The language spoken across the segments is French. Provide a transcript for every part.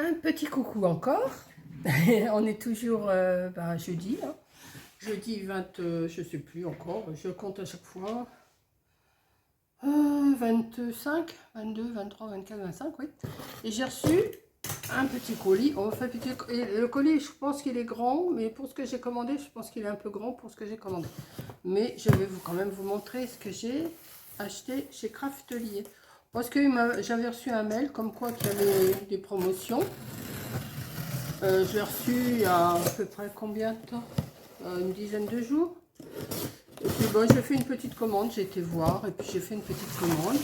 Un petit coucou encore. On est toujours jeudi. Hein. Jeudi 20, je sais plus encore, je compte à chaque fois. 25, 22, 23, 24, 25, oui. Et j'ai reçu un petit colis. Et le colis, je pense qu'il est grand, mais pour ce que j'ai commandé, je pense qu'il est un peu grand pour ce que j'ai commandé. Mais je vais quand même vous montrer ce que j'ai acheté chez Craftelier. Parce que j'avais reçu un mail comme quoi qu'il y avait des promotions. Je l'ai reçu il y a à peu près combien de temps? Une dizaine de jours. Et puis bon, j'ai fait une petite commande, j'ai été voir et puis j'ai fait une petite commande.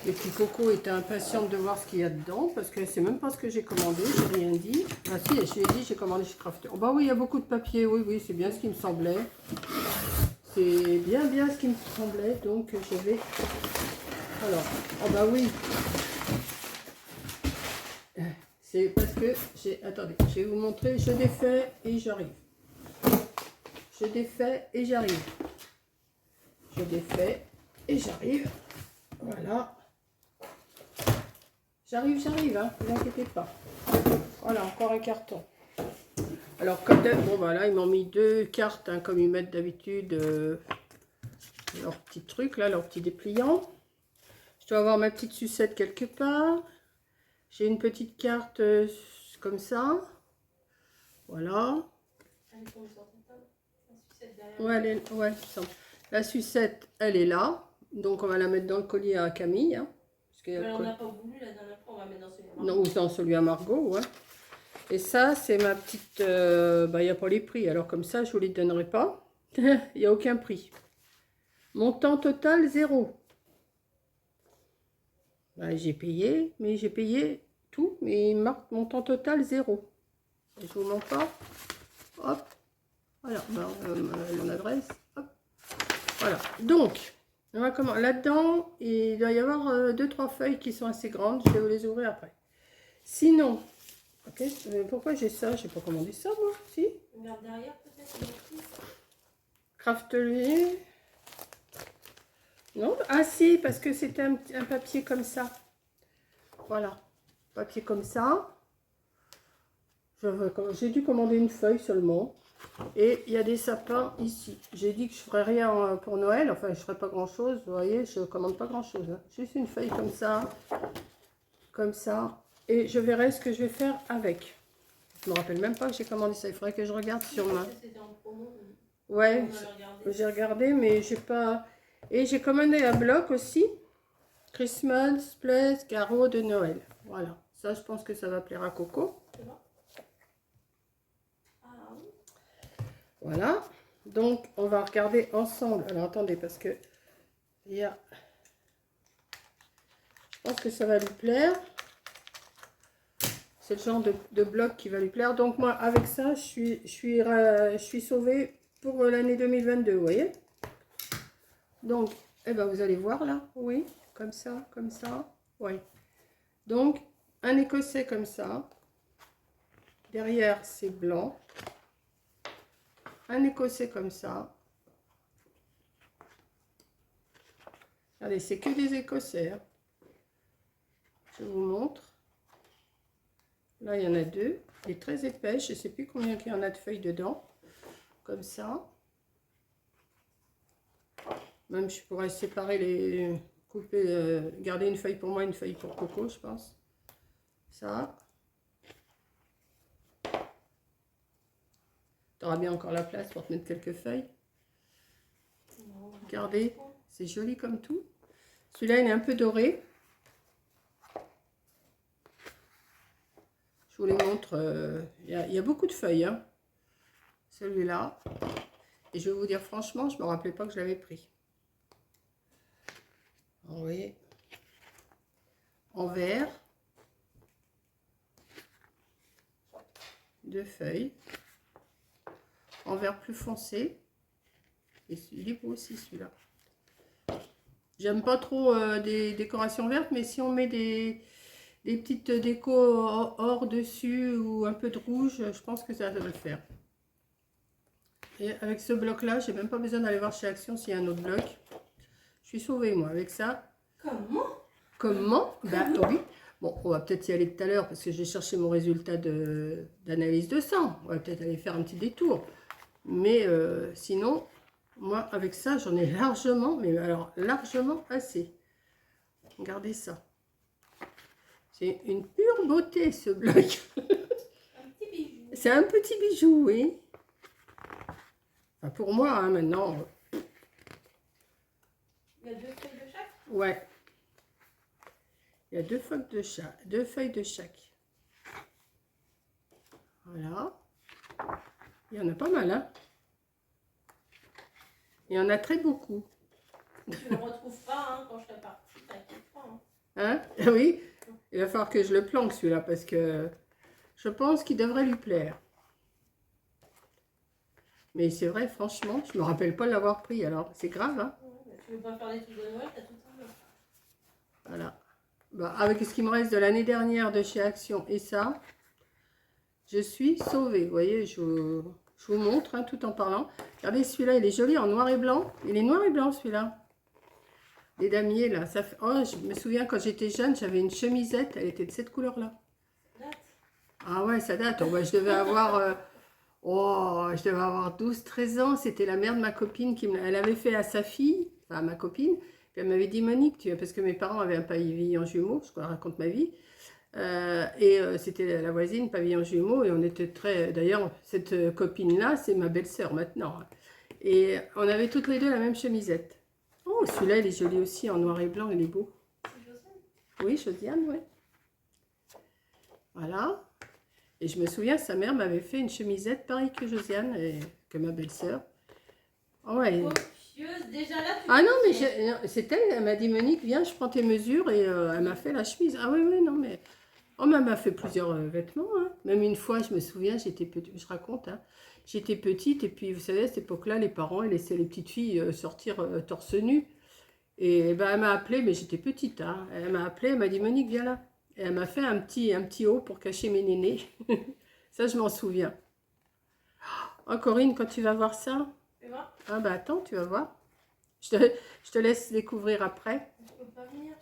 Et puis Coco était impatiente de voir ce qu'il y a dedans parce qu'elle ne sait même pas ce que j'ai commandé, j'ai rien dit. Ah si, je lui ai dit j'ai commandé chez Crafter. Oh, bah oui, il y a beaucoup de papier, oui, c'est bien ce qui me semblait. C'est bien ce qui me semblait, donc je vais... Alors, oh bah oui. C'est parce que j'ai... Attendez, je vais vous montrer, je défais et j'arrive. Je défais et j'arrive. Je défais et j'arrive. Voilà. J'arrive, hein, ne vous inquiétez pas. Voilà, encore un carton. Alors, comme bon, voilà, ils m'ont mis deux cartes, hein, comme ils mettent d'habitude leur petit truc, là, leur petit dépliant. Je dois avoir ma petite sucette quelque part. J'ai une petite carte comme ça. Voilà. Ouais, la sucette, elle est là. Donc, on va la mettre dans le collier à Camille. Hein, on n'a pas voulu la dernière fois, on va mettre dans celui à Margot. Non, ou dans celui à Margot, ouais. Et ça, c'est ma petite... il n'y a pas les prix. Alors, comme ça, je ne vous les donnerai pas. Il n'y a aucun prix. Montant total, 0. Ben, j'ai payé tout. Mais il marque montant total, 0. Je ne vous mens pas. Hop. Voilà, mon adresse. Hop. Voilà. Donc, on va comment là-dedans, il doit y avoir 2-3 feuilles qui sont assez grandes. Je vais vous les ouvrir après. Sinon, ok, pourquoi j'ai ça? J'ai pas commandé ça, moi. Si. Regarde derrière, peut-être. Craftelier. Non? Ah si, parce que c'était un papier comme ça. Voilà. Papier comme ça. J'ai dû commander une feuille seulement. Et il y a des sapins ici. J'ai dit que je ferais rien pour Noël. Enfin, je ferais pas grand chose. Vous voyez, je commande pas grand chose. Hein. Juste une feuille comme ça. Comme ça. Et je verrai ce que je vais faire avec. Je me rappelle même pas que j'ai commandé ça. Il faudrait que je regarde sur ma... Ouais, j'ai regardé, mais j'ai pas... Et j'ai commandé un bloc aussi. Christmas, Place, carreau de Noël. Voilà. Ça, je pense que ça va plaire à Coco. Voilà. Donc, on va regarder ensemble. Alors, attendez, parce que... il y a... Je pense que ça va lui plaire. C'est le genre de bloc qui va lui plaire. Donc, moi, avec ça, je suis sauvée pour l'année 2022, vous voyez. Donc, eh ben, vous allez voir là, oui, comme ça, oui. Donc, un écossais comme ça. Derrière, c'est blanc. Un écossais comme ça. Regardez, c'est que des écossais. Hein. Je vous montre. Là, il y en a deux. Il est très épais. Je ne sais plus combien il y en a de feuilles dedans. Comme ça. Même je pourrais séparer les... couper, garder une feuille pour moi, une feuille pour Coco, je pense. Ça. Tu auras bien encore la place pour te mettre quelques feuilles. Regardez, c'est joli comme tout. Celui-là, il est un peu doré. Je vous les montre. Il y a beaucoup de feuilles. Hein. Celui-là. Et je vais vous dire franchement, je ne me rappelais pas que je l'avais pris. Vous voyez. En vert. 2 feuilles. En vert plus foncé. Et il est beau aussi celui-là. J'aime pas trop des décorations vertes, mais si on met des petites décos or dessus ou un peu de rouge, je pense que ça va le faire. Et avec ce bloc-là, j'ai même pas besoin d'aller voir chez Action s'il y a un autre bloc. Je suis sauvée, moi, avec ça. Comment? Comment? Bah oui. Bon, on va peut-être y aller tout à l'heure parce que j'ai cherché mon résultat d'analyse de sang. On va peut-être aller faire un petit détour. Mais sinon, moi, avec ça, j'en ai largement, mais alors largement assez. Regardez ça. C'est une pure beauté, ce bloc. Un petit bijou. C'est un petit bijou, oui. Enfin, pour moi, hein, maintenant. Il y a 2 feuilles de chaque? Ouais. Il y a 2 feuilles de chaque. 2 feuilles de chaque. Voilà. Il y en a pas mal, hein. Il y en a très beaucoup. Tu ne le retrouves pas hein, quand je serai partie, t'inquiète pas. Hein? Oui. Il va falloir que je le planque, celui-là, parce que je pense qu'il devrait lui plaire. Mais c'est vrai, franchement, je me rappelle pas l'avoir pris, alors c'est grave, hein. Tu veux pas faire des trucs de Noël, t'as tout ça. Voilà. Bah, avec ce qui me reste de l'année dernière de chez Action et ça, je suis sauvée. Vous voyez, je vous montre hein, tout en parlant. Regardez, celui-là, il est joli en noir et blanc. Il est noir et blanc, celui-là. Les damiers, là. Ça fait... Oh, je me souviens, quand j'étais jeune, j'avais une chemisette. Elle était de cette couleur-là. Ah ouais, ça date. Oh, bah, je devais avoir... je devais avoir 12-13 ans. C'était la mère de ma copine qui elle avait fait à sa fille, enfin à ma copine. Puis elle m'avait dit, Monique, parce que mes parents avaient un pavillon jumeau, je raconte ma vie. C'était la voisine, pavillon jumeau, et on était très... D'ailleurs, cette copine-là, c'est ma belle-sœur maintenant. Et on avait toutes les deux la même chemisette. Oh, celui-là, il est joli aussi, en noir et blanc, il est beau. C'est Josiane? Oui, Josiane, oui. Voilà. Et je me souviens, sa mère m'avait fait une chemisette pareille que Josiane, et que ma belle-sœur. Oh, ouais. Copieuse, déjà là, tu Ah non, mais c'est elle m'a dit, Monique, viens, je prends tes mesures, et elle m'a fait la chemise. Ah oui, oui, non, mais... Oh, elle m'a fait plusieurs vêtements, hein. Même une fois, je me souviens, j'étais petite, je raconte, hein. J'étais petite, et puis vous savez, à cette époque-là, les parents, ils laissaient les petites filles sortir torse nu. Et ben, elle m'a appelée, mais j'étais petite, hein. Elle m'a appelée, elle m'a dit, Monique, viens là. Et elle m'a fait un petit haut pour cacher mes nénés. Ça, je m'en souviens. Oh, Corinne, quand tu vas voir ça... Tu vois? Ah bah attends, tu vas voir. Je te laisse découvrir après. Je peux pas venir,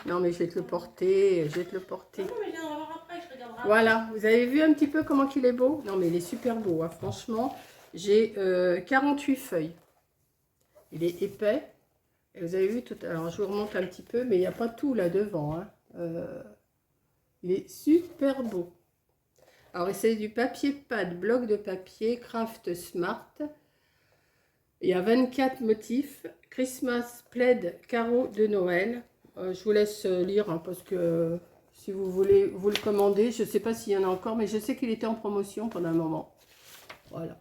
Non, mais je vais te le porter, je vais te le porter. Non, mais je viendrai voir après, je regarderai. Voilà, vous avez vu un petit peu comment il est beau? Non, mais il est super beau, hein. Franchement. J'ai 48 feuilles. Il est épais. Et vous avez vu tout... Alors, je vous remonte un petit peu, mais il n'y a pas tout là devant, hein. Il est super beau. Alors, c'est du papier pad, bloc de papier, Craft Smart. Il y a 24 motifs. Christmas plaid carreau de Noël. Je vous laisse lire, hein, parce que si vous voulez vous le commander, je ne sais pas s'il y en a encore, mais je sais qu'il était en promotion pendant un moment. Voilà.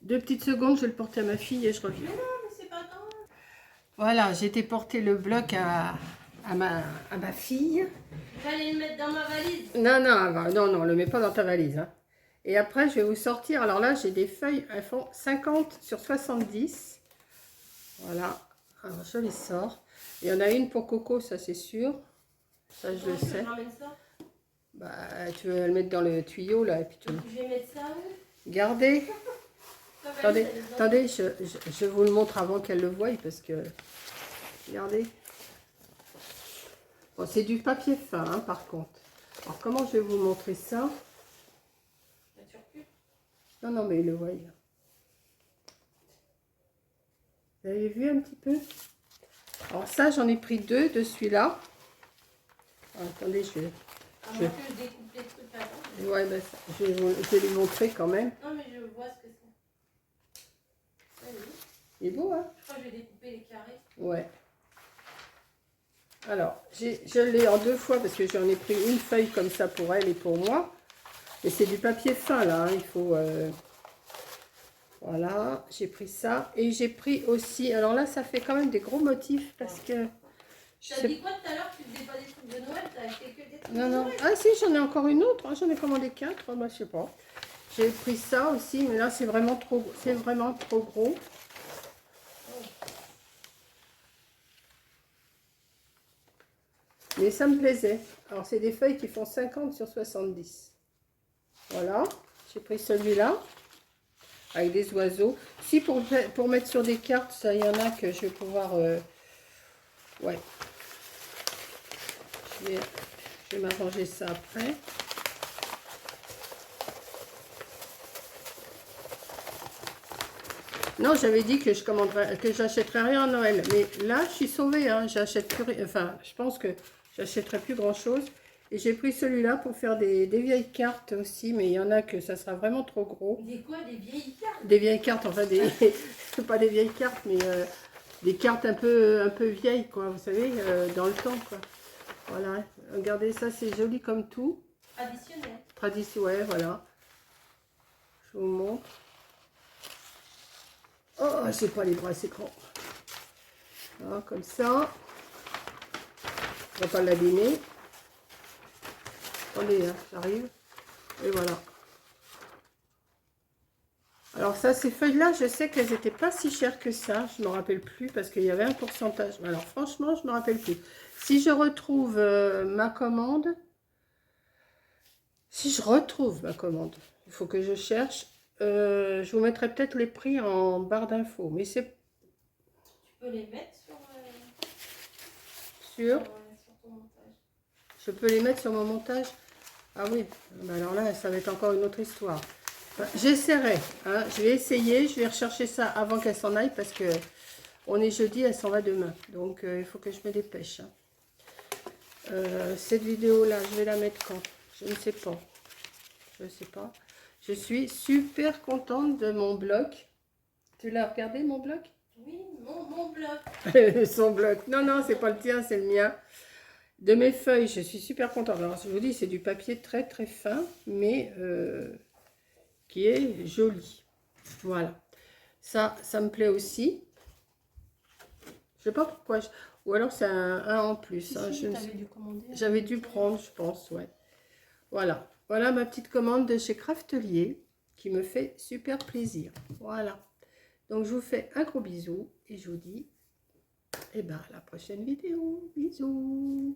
2 petites secondes, je vais le porter à ma fille et je reviens. Mais non, mais c'est pas grave. Voilà, j'ai été porter le bloc à ma fille. Je vais aller le mettre dans ma valise. Non, le mets pas dans ta valise. Hein. Et après, je vais vous sortir. Alors là, j'ai des feuilles, elles font 50 sur 70. Voilà. Alors, je les sors. Il y en a une pour Coco, ça c'est sûr. Ça, je le sais. Je ramène ça. Bah, tu veux le mettre dans le tuyau, là. Et puis tu... Je vais mettre ça où? Gardez. Attendez, je vous le montre avant qu'elle le voie, parce que... Regardez. Bon, c'est du papier fin, hein, par contre. Alors, comment je vais vous montrer ça? Non, mais il le voit. Vous avez vu un petit peu? Alors ça, j'en ai pris 2 de celui-là. Attendez, je vais... Je découpe les trucs avant. Ouais, ben, je vais lui montrer quand même. Non, mais je vois ce que c'est. Il est beau, hein? Je crois que je vais découper les carrés. Ouais. Alors, je l'ai en 2 fois parce que j'en ai pris une feuille comme ça pour elle et pour moi. Et c'est du papier fin, là. Hein, il faut... Voilà, j'ai pris ça. Et j'ai pris aussi... Alors là, ça fait quand même des gros motifs parce que... T'as dit quoi tout à l'heure? Tu faisais pas des trucs de Noël? T'as acheté que des trucs de Non. Noël? Ah si, j'en ai encore une autre. Hein, j'en ai commandé 4. Bah, je sais pas. J'ai pris ça aussi, mais là, c'est vraiment trop gros. Mais ça me plaisait. Alors, c'est des feuilles qui font 50 sur 70. Voilà. J'ai pris celui-là. Avec des oiseaux. Si, pour mettre sur des cartes, ça, il y en a que je vais pouvoir... Ouais. Je vais m'arranger ça après. Non, j'avais dit que je commanderais, que j'achèterais rien à Noël. Mais là, je suis sauvée. Hein. J'achète plus rien. Enfin, je pense que j'achèterai plus grand chose. Et j'ai pris celui-là pour faire des vieilles cartes aussi. Mais il y en a que ça sera vraiment trop gros. Des quoi? Des vieilles cartes? Des vieilles cartes, enfin des. Pas des vieilles cartes, mais des cartes un peu vieilles, quoi. Vous savez, dans le temps, quoi. Voilà. Regardez ça, c'est joli comme tout. Traditionnel. Ouais, voilà. Je vous montre. Oh, j'ai pas les bras assez grands. Voilà, comme ça. On va pas l'abîmer. Attendez, hein, j'arrive. Et voilà. Alors ça, ces feuilles-là, je sais qu'elles n'étaient pas si chères que ça. Je ne me rappelle plus parce qu'il y avait un pourcentage. Alors franchement, je ne me rappelle plus. Si je retrouve ma commande, il faut que je cherche. Je vous mettrai peut-être les prix en barre d'infos. Mais c'est Tu peux les mettre sur ton montage. Je peux les mettre sur mon montage. Ah oui, alors là, ça va être encore une autre histoire. Enfin, j'essaierai, hein. Je vais essayer, je vais rechercher ça avant qu'elle s'en aille parce que on est jeudi, elle s'en va demain. Donc, il faut que je me dépêche. Hein. Cette vidéo-là, je vais la mettre quand? Je ne sais pas. Je ne sais pas. Je suis super contente de mon bloc. Tu l'as regardé, mon bloc? Oui, mon bloc. Son bloc. Non, non, c'est pas le tien, c'est le mien. De mes feuilles, je suis super contente. Alors, je vous dis, c'est du papier très, très fin, mais qui est joli. Voilà. Ça me plaît aussi. Je sais pas pourquoi. Ou alors, c'est un en plus. Hein, j'avais dû prendre, je pense, ouais. Voilà. Voilà ma petite commande de chez Craftelier qui me fait super plaisir. Voilà. Donc, je vous fais un gros bisou et je vous dis, eh ben, à la prochaine vidéo. Bisous.